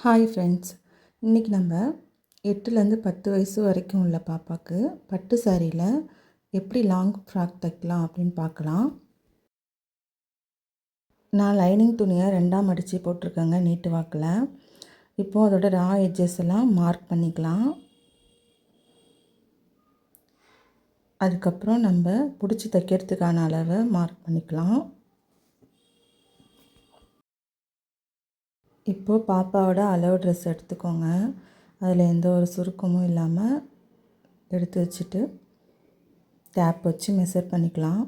Hi friends, இன்றைக்கி நம்ம 8லேருந்து 10 வயசு வரைக்கும் உள்ள பாப்பாவுக்கு பட்டு சாரியில் எப்படி லாங் ஃப்ராக் தைக்கலாம் அப்படின்னு பார்க்கலாம். நான் லைனிங் துணியை 2ஆக மடித்து போட்டிருக்கேங்க நீட்டு வாக்கில். இப்போது அதோட ரா எட்ஜஸ் எல்லாம் மார்க் பண்ணிக்கலாம். அதுக்கப்புறம் நம்ம பிடிச்சி தைக்கிறதுக்கான அளவை மார்க் பண்ணிக்கலாம். இப்போது பாப்பாவோட அளவு ட்ரெஸ் எடுத்துக்கோங்க. அதில் எந்த ஒரு சுருக்கமும் இல்லாமல் எடுத்து வச்சுட்டு டேப் வச்சு மெஷர் பண்ணிக்கலாம்.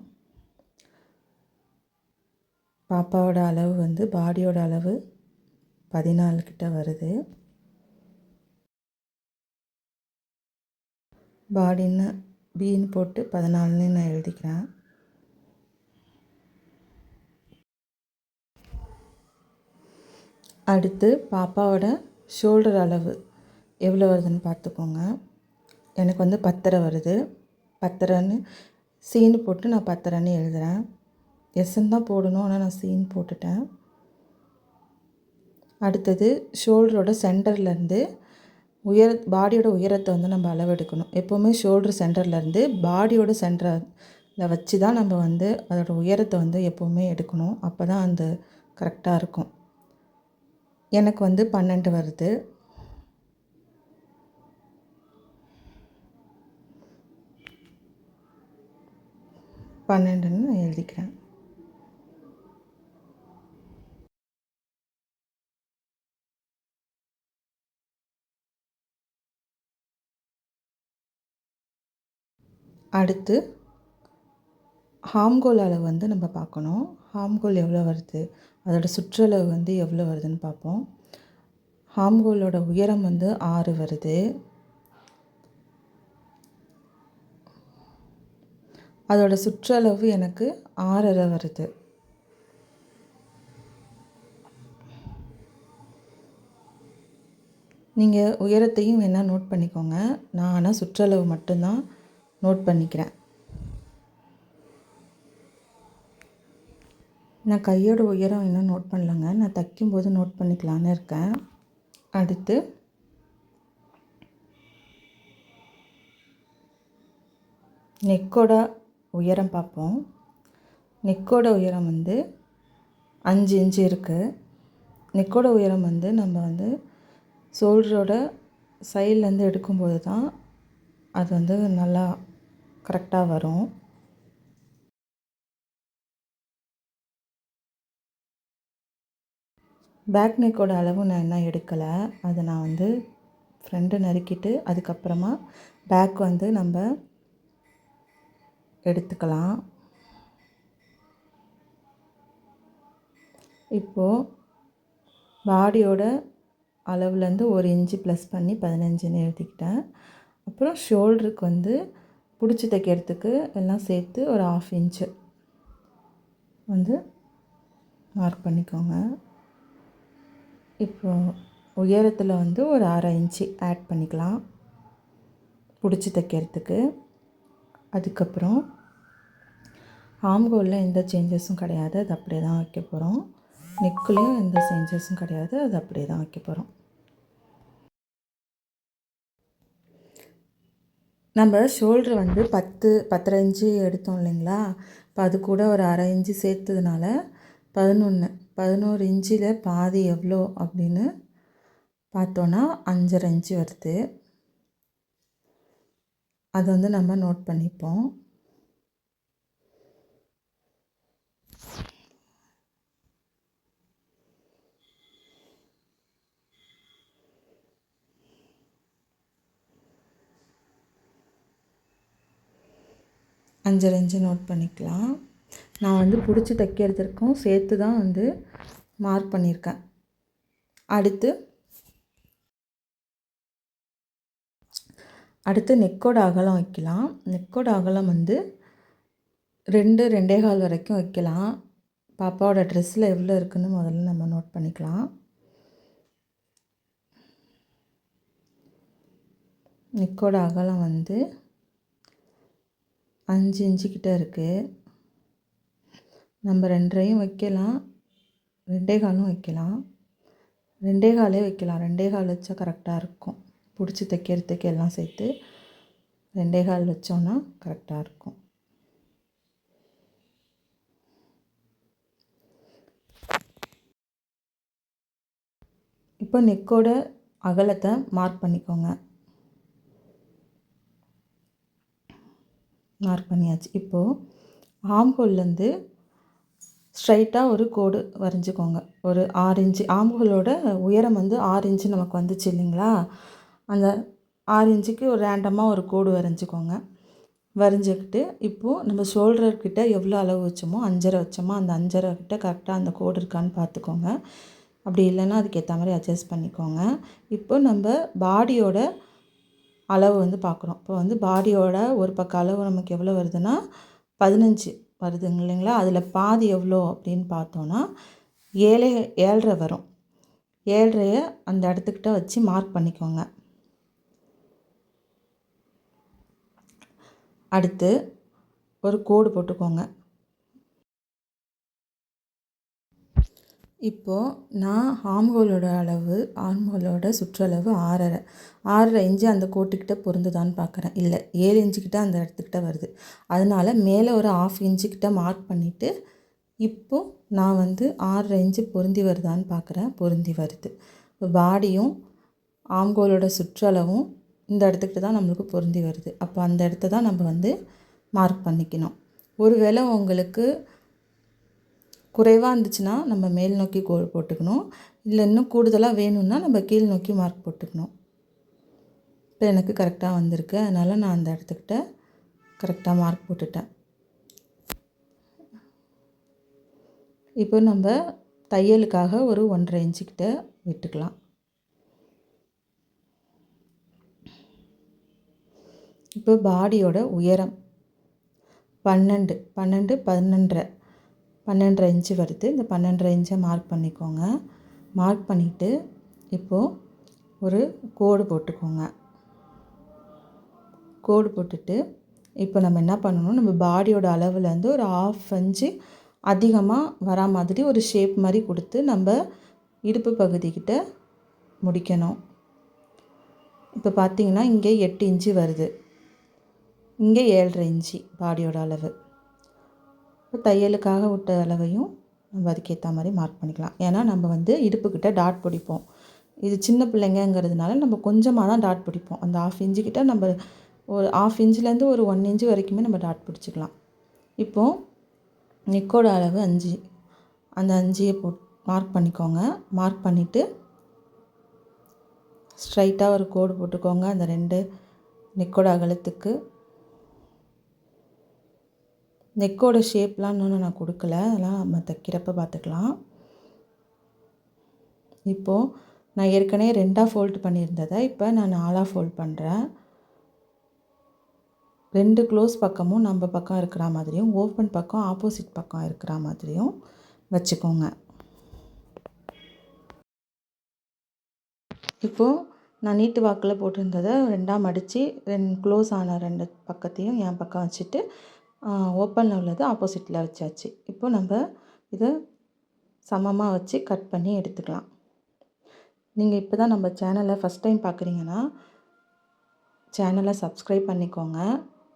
பாப்பாவோட அளவு பாடியோட அளவு 14 கிட்ட வருது. பாடின்னு பீன்னு போட்டு 14ன்னு நான் எழுதிக்கிறேன். அடுத்து பாப்பாவோட ஷோல்டர் அளவு எவ்வளோ வருதுன்னு பார்த்துக்கோங்க. எனக்கு 10.5 வருது. 10.5ன்னு சீனு போட்டு நான் 10.5ன்னு எழுதுகிறேன். எஸ்ன்னு தான் போடணும், ஆனால் நான் சீன் போட்டுட்டேன். அடுத்தது ஷோல்டரோட சென்டர்லேருந்து பாடியோட உயரத்தை நம்ம அளவு எடுக்கணும். எப்போவுமே ஷோல்டர் சென்டர்லேருந்து பாடியோட சென்டரில் வச்சு தான் நம்ம அதோட உயரத்தை எப்போவுமே எடுக்கணும். அப்போ தான் அந்த கரெக்டாக இருக்கும். எனக்கு 12 வருது. பன்னெண்டுன்னு நான் எழுதிக்கிறேன். அடுத்து ஹாம்கோல் அளவு நம்ம பார்க்கணும். ஹாம்கோல் எவ்வளோ வருது, அதோட சுற்றளவு எவ்வளோ வருதுன்னு பார்ப்போம். ஹாம்கோலோட உயரம் 6 வருது. அதோட சுற்றளவு எனக்கு 6.5 வருது. நீங்கள் உயரத்தையும் வேணால் நோட் பண்ணிக்கோங்க. நான் ஆனால் சுற்றளவு மட்டும்தான் நோட் பண்ணிக்கிறேன். நான் கையோட உயரம் இன்னும் நோட் பண்ணலங்க. நான் தைக்கும்போது நோட் பண்ணிக்கலான்னு இருக்கேன். அடுத்து நெக்கோட உயரம் பார்ப்போம். நெக்கோட உயரம் 5 இன்ச்சு இருக்குது. நெக்கோட உயரம் நம்ம ஷோல்டரோட சைட்லேருந்து எடுக்கும்போது தான் அது நல்லா கரெக்டாக வரும். பேக் நெக்கோட அளவு நான் என்ன எடுக்கலை. அதை நான் ஃப்ரண்ட்டு நறுக்கிட்டு அதுக்கப்புறமா பேக் நம்ம எடுத்துக்கலாம். இப்போது பாடியோட அளவுலேருந்து 1 இன்ச்சு ப்ளஸ் பண்ணி 15ன்னு எழுதிக்கிட்டேன். அப்புறம் ஷோல்டருக்கு பிடிச்சி தைக்கிறதுக்கு எல்லாம் சேர்த்து ஒரு 1/2 இன்ச்சு மார்க் பண்ணிக்கோங்க. இப்போ உயரத்தில் ஒரு 1/2 இன்ச்சு ஆட் பண்ணிக்கலாம் பிடிச்சி தைக்கிறதுக்கு. அதுக்கப்புறம் ஆம்கோலில் எந்த சேஞ்சஸும் கிடையாது, அது அப்படியே தான் வைக்க போகிறோம். நெக்குலேயும் எந்த சேஞ்சஸும் கிடையாது, அது அப்படியே தான் வைக்க போகிறோம். நம்ம ஷோல்ட்ரு 10.5 இன்ச்சு எடுத்தோம் இல்லைங்களா. இப்போ அது கூட ஒரு 1/2 இன்ச்சு சேர்த்ததுனால 11 இன்ச்சில் பாதி எவ்வளோ அப்படின்னு பார்த்தோன்னா 5.5 இன்ச்சு வருது. அது நம்ம நோட் பண்ணிப்போம். அஞ்சரை இன்ச்சு நோட் பண்ணிக்கலாம். நான் பிடிச்சி தைக்கிறதுக்கும் சேர்த்து தான் மார்க் பண்ணியிருக்கேன். அடுத்து நெக்கோட அகலம் வைக்கலாம். நெக்கோட அகலம் 2 2.25 வரைக்கும் வைக்கலாம். பாப்பாவோட ட்ரெஸ்ஸில் எவ்வளோ இருக்குதுன்னு முதல்ல நம்ம நோட் பண்ணிக்கலாம். நெக்கோட அகலம் 5 இன்ச்சு கிட்ட இருக்குது. நம்ம 2.5 வைக்கலாம், 2.25 வைக்கலாம். 2.25 வைக்கலாம். 2.25 வச்சா கரெக்டாக இருக்கும். பிடிச்சி தைக்கிறதுக்கு எல்லாம் சேர்த்து 2.25 வச்சோன்னா கரெக்டாக இருக்கும். இப்போ நெக்கோட அகலத்தை மார்க் பண்ணிக்கோங்க. மார்க் பண்ணியாச்சு. இப்போது ஆம்ஹோல்லேருந்து ஸ்ட்ரைட்டாக ஒரு கோடு வரைஞ்சிக்கோங்க. ஒரு 6 இன்ச்சு ஆம்ஹோலோட உயரம் வந்து 6 இன்ச்சு நமக்கு வந்துச்சு இல்லைங்களா? அந்த 6 இன்ச்சுக்கு ஒரு ரேண்டமாக ஒரு கோடு வரைஞ்சிக்கோங்க. வரைஞ்சிக்கிட்டு இப்போது நம்ம ஷோல்டர்கிட்ட எவ்வளோ அளவு வச்சோமோ 5.5 வச்சோமோ அந்த 5.5 கிட்ட கரெக்டாக அந்த கோடு இருக்கான்னு பார்த்துக்கோங்க. அப்படி இல்லைன்னா அதுக்கேற்ற மாதிரி அட்ஜஸ்ட் பண்ணிக்கோங்க. இப்போ நம்ம பாடியோட அளவு வந்து பார்க்குறோம். இப்போ வந்து பாடியோட ஒரு பக்கம் அளவு நமக்கு எவ்வளோ வருதுன்னா 15 வருதுங்க இல்லைங்களா? அதில் பாதி எவ்வளோ அப்படின்னு பார்த்தோன்னா 7.5 வரும். 7.5 அந்த இடத்துக்கிட்ட வச்சு மார்க் பண்ணிக்கோங்க. அடுத்து ஒரு கோடு போட்டுக்கோங்க. இப்போது நான் ஆர்ம்ஹோலோட சுற்றளவு 6.5 இன்ச்சு அந்த கோட்டுக்கிட்ட பொருந்துதான்னு பார்க்குறேன். இல்லை 7 இன்ச்சுக்கிட்ட அந்த இடத்துக்கிட்ட வருது. அதனால் மேலே ஒரு 1/2 இன்ச்சுக்கிட்ட மார்க் பண்ணிவிட்டு இப்போது நான் வந்து 6.5 இன்ச்சு பொருந்தி வருதான்னு பார்க்குறேன். பொருந்தி வருது. இப்போ பாடியும் ஆம்ஹோலோட சுற்றளவும் இந்த இடத்துக்கிட்ட தான் நம்மளுக்கு பொருந்தி வருது. அப்போ அந்த இடத்த தான் நம்ம வந்து மார்க் பண்ணிக்கணும். ஒருவேளை உங்களுக்கு குறைவாக இருந்துச்சுன்னா நம்ம மேல் நோக்கி கோடு போட்டுக்கணும். இல்லை இன்னும் கூடுதலாக வேணும்னா நம்ம கீழ் நோக்கி மார்க் போட்டுக்கணும். இப்போ எனக்கு கரெக்டாக வந்திருக்கு. அதனால் நான் அந்த இடத்துக்கிட்ட கரெக்டாக மார்க் போட்டுட்டேன். இப்போ நம்ம தையலுக்காக ஒரு 1.5 இன்ச்சுக்கிட்ட விட்டுக்கலாம். இப்போ பாடியோட உயரம் 12.5 இன்ச்சு வருது. இந்த 12.5 இன்ச்சை மார்க் பண்ணிக்கோங்க. மார்க் பண்ணிவிட்டு இப்போது ஒரு கோடு போட்டுக்கோங்க. கோடு போட்டுட்டு இப்போ நம்ம என்ன பண்ணணும், நம்ம பாடியோட அளவுலேருந்து ஒரு 1/2 இன்ச்சு அதிகமாக வரா மாதிரி ஒரு ஷேப் மாதிரி கொடுத்து நம்ம இடுப்பு பகுதிக்கிட்ட முடிக்கணும். இப்போ பார்த்திங்கன்னா இங்கே 8 இன்ச்சு வருது. இங்கே 7.5 இன்ச்சு பாடியோட அளவு. இப்போ தையலுக்காக விட்ட அளவையும் நம்ம அதுக்கேற்ற மாதிரி மார்க் பண்ணிக்கலாம். ஏன்னா நம்ம வந்து இடுப்புக்கிட்ட டாட் பிடிப்போம். இது சின்ன பிள்ளைங்கிறதுனால நம்ம கொஞ்சமாக தான் டாட் பிடிப்போம். அந்த 1/2 இன்ச்சுக்கிட்ட நம்ம ஒரு 1/2 இன்ச்சுலேருந்து ஒரு 1 இன்ச்சு வரைக்குமே நம்ம டாட் பிடிச்சிக்கலாம். இப்போது நெக்கோட அளவு 5. அந்த 5ஐ மார்க் பண்ணிக்கோங்க. மார்க் பண்ணிவிட்டு ஸ்ட்ரைட்டாக ஒரு கோடு போட்டுக்கோங்க. அந்த 2 நெக்கோட அகலத்துக்கு. நெக்கோட ஷேப்லாம் இன்னும் நான் கொடுக்கல. அதெல்லாம் நம்ம தைக்கிறப்ப பார்த்துக்கலாம். இப்போது நான் ஏற்கனவே 2ஆக ஃபோல்டு பண்ணியிருந்ததை இப்போ நான் 4ஆக ஃபோல்ட் பண்ணுறேன். 2 க்ளோஸ் பக்கமும் நம்ம பக்கம் இருக்கிற மாதிரியும் ஓப்பன் பக்கம் ஆப்போசிட் பக்கம் இருக்கிற மாதிரியும் வச்சுக்கோங்க. இப்போது நான் நீட்டு வாக்கில் போட்டிருந்ததை 2ஆக மடித்து க்ளோஸ் ஆன 2 பக்கத்தையும் என் பக்கம் வச்சுட்டு ஓப்பனில் உள்ளது ஆப்போசிட்டில் வச்சாச்சு. இப்போ நம்ம இதை சமமாக வச்சு கட் பண்ணி எடுத்துக்கலாம். நீங்கள் இப்போ தான் நம்ம சேனலை ஃபஸ்ட் டைம் பார்க்குறீங்கன்னா சேனலை சப்ஸ்கிரைப் பண்ணிக்கோங்க.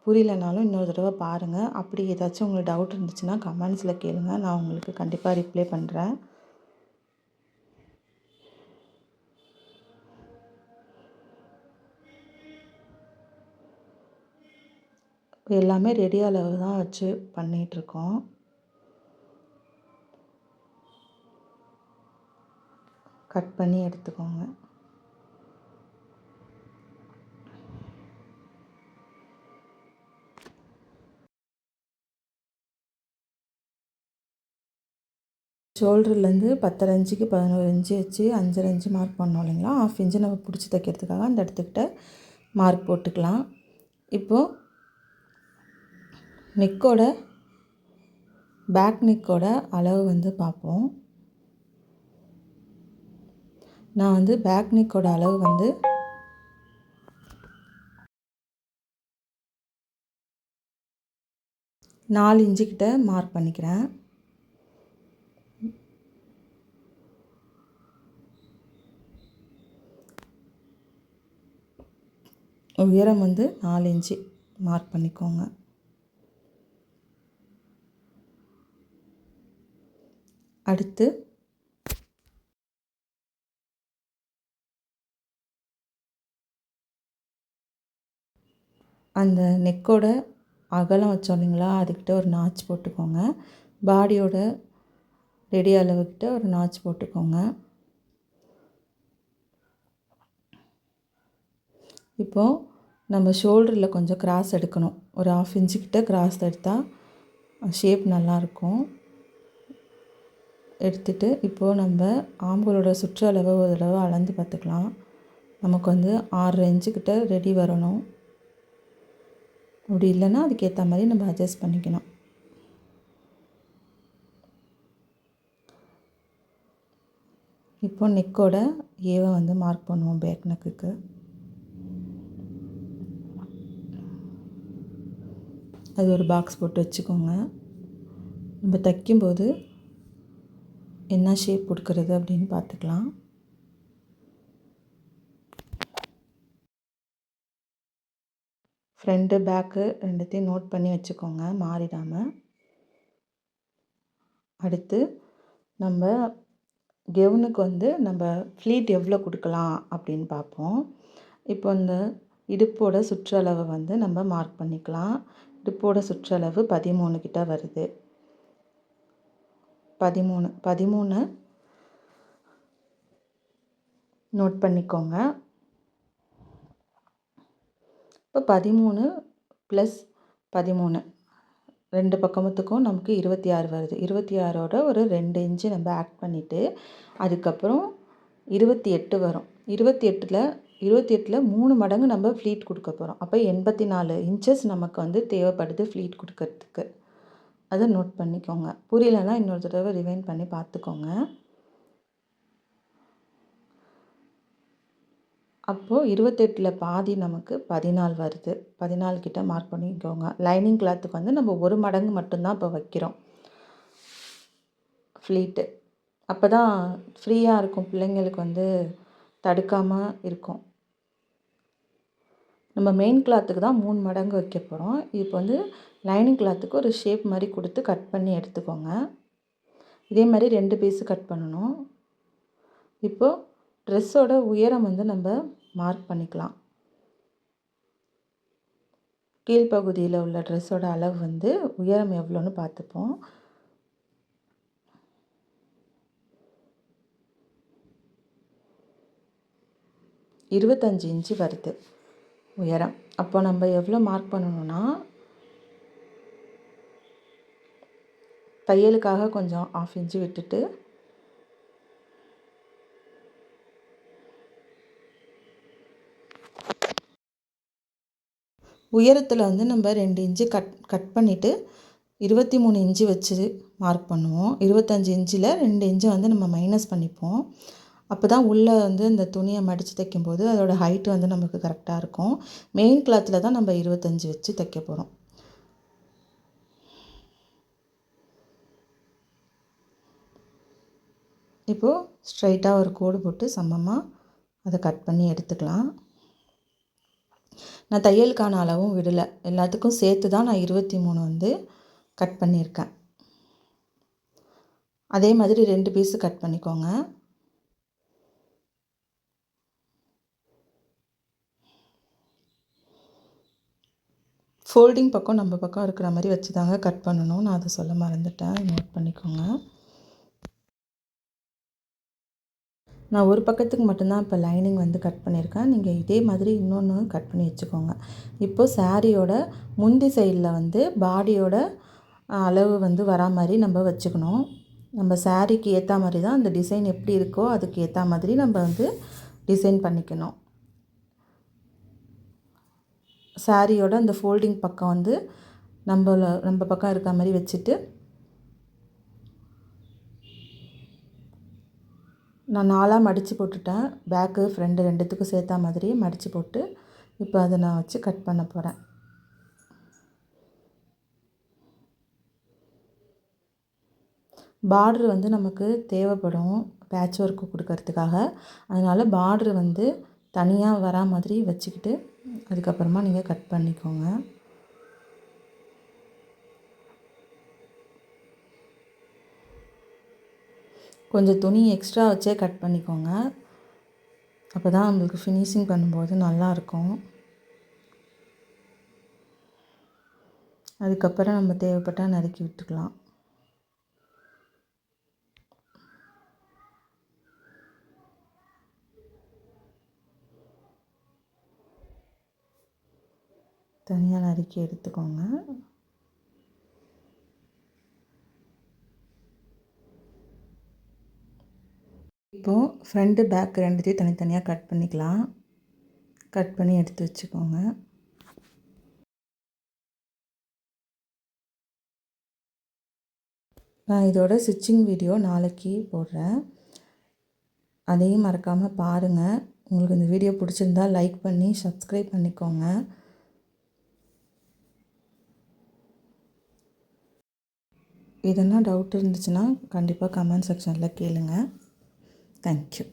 புரியலனாலும் இன்னொரு தடவை பாருங்கள். அப்படி ஏதாச்சும் உங்களுக்கு டவுட் இருந்துச்சுன்னா கமெண்ட்ஸில் கேளுங்க. நான் உங்களுக்கு கண்டிப்பாக ரிப்ளை பண்ணுறேன். எல்லாமே ரெடி அளவு தான் வச்சு பண்ணிகிட்ருக்கோம். கட் பண்ணி எடுத்துக்கோங்க. ஷோல்டர்லேருந்து 10.5 இன்ச்சுக்கு 11 இன்ச்சு வச்சு 5.5 இன்ச்சு மார்க் பண்ணோம் இல்லைங்களா? 1/2 இன்ச்சு நம்ம பிடிச்சி தைக்கிறதுக்காக அந்த இடத்துக்கிட்ட மார்க் போட்டுக்கலாம். இப்போது நெக்கோட பேக் நெக்கோட அளவு வந்து பார்ப்போம். நான் வந்து பேக் நெக்கோட அளவு வந்து 4 இன்ச்சுக்கிட்ட மார்க் பண்ணிக்கிறேன். உயரம் வந்து 4 இன்ச்சு மார்க் பண்ணிக்கோங்க. அடுத்து அந்த நெக்கோட அகலம் வச்சோம் இல்லைங்களா, அதுக்கிட்ட ஒரு நாச் போட்டுக்கோங்க. பாடியோட ரெடி அளவுக்கிட்ட ஒரு நாச் போட்டுக்கோங்க. இப்போது நம்ம ஷோல்டரில் கொஞ்சம் கிராஸ் எடுக்கணும். ஒரு 1/2 இன்ச்சு கிட்ட கிராஸ் எடுத்தால் ஷேப் நல்லாயிருக்கும். எடுத்துகிட்டு இப்போது நம்ம ஆம்களோட சுற்றளவு ஒரு தடவை அளந்து பார்த்துக்கலாம். நமக்கு வந்து 6 இன்ச்சுக்கிட்ட ரெடி வரணும். அப்படி இல்லைன்னா அதுக்கேற்ற மாதிரி நம்ம அட்ஜஸ்ட் பண்ணிக்கணும். இப்போ நெக்கோட ஏவை வந்து மார்க் பண்ணுவோம் பேக் நெக்குக்கு. அது ஒரு பாக்ஸ் போட்டு வச்சுக்கோங்க. நம்ம தைக்கும்போது என்ன ஷேப் கொடுக்கறது அப்படின்னு பார்த்துக்கலாம். ஃப்ரண்ட்டு பேக்கு ரெண்டுத்தையும் நோட் பண்ணி வச்சுக்கோங்க மாறிடாமல். அடுத்து நம்ம கெவுனுக்கு வந்து நம்ம ஃப்ளீட் எவ்வளோ கொடுக்கலாம் அப்படின்னு பார்ப்போம். இப்போ இந்த இடுப்போட சுற்றளவை வந்து நம்ம மார்க் பண்ணிக்கலாம். இடுப்போட சுற்றளவு 13 கிட்ட வருது. 13 நோட் பண்ணிக்கோங்க. இப்போ 13 + 13 2 பக்கமத்துக்கும் நமக்கு 26 வருது. 26ஓட ஒரு 2 இன்ச்சு நம்ம ஆட் பண்ணிவிட்டு அதுக்கப்புறம் 28 வரும். 28ல் 3 மடங்கு நம்ம ஃப்ளீட் கொடுக்க போகிறோம். அப்போ 84 இன்ச்சஸ் நமக்கு வந்து தேவைப்படுது ஃப்ளீட் கொடுக்கறதுக்கு. அதை நோட் பண்ணிக்கோங்க. புரியலைன்னா இன்னொரு தடவை ரிவைண்ட் பண்ணி பார்த்துக்கோங்க. அப்போது 28ல் பாதி நமக்கு 14 வருது. 14 கிட்ட மார்க் பண்ணிக்கோங்க. லைனிங் கிளாத்துக்கு வந்து நம்ம 1 மடங்கு மட்டும்தான் இப்போ வைக்கிறோம் ஃப்ளீட்டு. அப்போ தான் ஃப்ரீயாக இருக்கும், பிள்ளைங்களுக்கு வந்து தடுக்காமல் இருக்கும். நம்ம மெயின் கிளாத்துக்கு தான் 3 மடங்கு வைக்க போகிறோம். இப்போ வந்து லைனிங் கிளாத்துக்கு ஒரு ஷேப் மாதிரி கொடுத்து கட் பண்ணி எடுத்துக்கோங்க. இதே மாதிரி 2 பீஸு கட் பண்ணணும். இப்போது ட்ரெஸ்ஸோட உயரம் வந்து நம்ம மார்க் பண்ணிக்கலாம். கீழ்ப்பகுதியில் உள்ள ட்ரெஸ்ஸோட அளவு வந்து உயரம் எவ்வளோன்னு பார்த்துப்போம். இருபத்தஞ்சு இன்ச்சு வருது உயரம். அப்போ நம்ம எவ்வளோ மார்க் பண்ணணும்னா, தையலுக்காக கொஞ்சம் 1/2 இன்ச்சு விட்டுட்டு உயரத்தில் வந்து நம்ம 2 இன்ச்சு கட் பண்ணிவிட்டு 23 இன்ச்சு வச்சு மார்க் பண்ணுவோம். 25 இன்ச்சில் 2 இன்ச்சை வந்து நம்ம மைனஸ் பண்ணிப்போம். அப்போ தான் உள்ளே வந்து இந்த துணியை மடித்து தைக்கும்போது அதோடய ஹைட்டு வந்து நமக்கு கரெக்டாக இருக்கும். மெயின் கிளாத்தில் தான் நம்ம 25 வச்சு தைக்க போகிறோம். இப்போது ஸ்ட்ரைட்டாக ஒரு கோடு போட்டு சமமாக அதை கட் பண்ணி எடுத்துக்கலாம். நான் தையலுக்கான அளவும் விடலை, எல்லாத்துக்கும் சேர்த்து தான் நான் 23 வந்து கட் பண்ணியிருக்கேன். அதே மாதிரி 2 பீஸு கட் பண்ணிக்கோங்க. ஃபோல்டிங் பக்கம் நம்ம பக்கம் இருக்கிற மாதிரி வச்சு தாங்க கட் பண்ணணும். நான் அதை சொல்ல மறந்துட்டேன், நோட் பண்ணிக்கோங்க. நான் ஒரு பக்கத்துக்கு மட்டும்தான் இப்போ லைனிங் வந்து கட் பண்ணியிருக்கேன். நீங்கள் இதே மாதிரி இன்னொன்று கட் பண்ணி வச்சுக்கோங்க. இப்போது சாரியோட முந்தி சைடில் வந்து பாடியோட அளவு வந்து வரா மாதிரி நம்ம வச்சுக்கணும். நம்ம சாரிக்கு ஏற்ற மாதிரி தான் அந்த டிசைன் எப்படி இருக்கோ அதுக்கு ஏற்ற மாதிரி நம்ம வந்து டிசைன் பண்ணிக்கணும். சாரியோட அந்த ஃபோல்டிங் பக்கம் வந்து நம்ம பக்கம் இருக்க மாதிரி வச்சுட்டு நான் 4ஆக மடித்து போட்டுட்டேன். பேக்கு ஃப்ரண்ட் ரெண்டுத்துக்கும் சேர்த்தா மாதிரி மடித்து போட்டு இப்போ அதை நான் வச்சு கட் பண்ண போகிறேன். பார்ட்ரு வந்து நமக்கு தேவைப்படும் பேட்ச் ஒர்க்கு கொடுக்கறதுக்காக. அதனால் பார்ட்ரு வந்து தனியாக வரா மாதிரி வச்சுக்கிட்டு அதுக்கப்புறமா நீங்கள் கட் பண்ணிக்கோங்க. கொஞ்சம் துணி எக்ஸ்ட்ரா வச்சே கட் பண்ணிக்கோங்க. அப்போ தான் நம்மளுக்கு ஃபினிஷிங் பண்ணும்போது நல்லாயிருக்கும். அதுக்கப்புறம் நம்ம தேவைப்பட்டால் நறுக்கி விட்டுக்கலாம். தனியாக நறுக்கி எடுத்துக்கோங்க. இப்போது ஃப்ரண்ட்டு பேக் ரெண்டுத்தையும் தனித்தனியாக கட் பண்ணிக்கலாம். கட் பண்ணி எடுத்து வச்சுக்கோங்க. நான் இதோட ஸ்டிச்சிங் வீடியோ நாளைக்கு போடுறேன். அதையும் மறக்காமல் பாருங்கள். உங்களுக்கு இந்த வீடியோ பிடிச்சிருந்தா லைக் பண்ணி சப்ஸ்கிரைப் பண்ணிக்கோங்க. எதனா டவுட் இருந்துச்சுன்னா கண்டிப்பாக கமெண்ட் செக்ஷனில் கேளுங்க. தேங்க்யூ.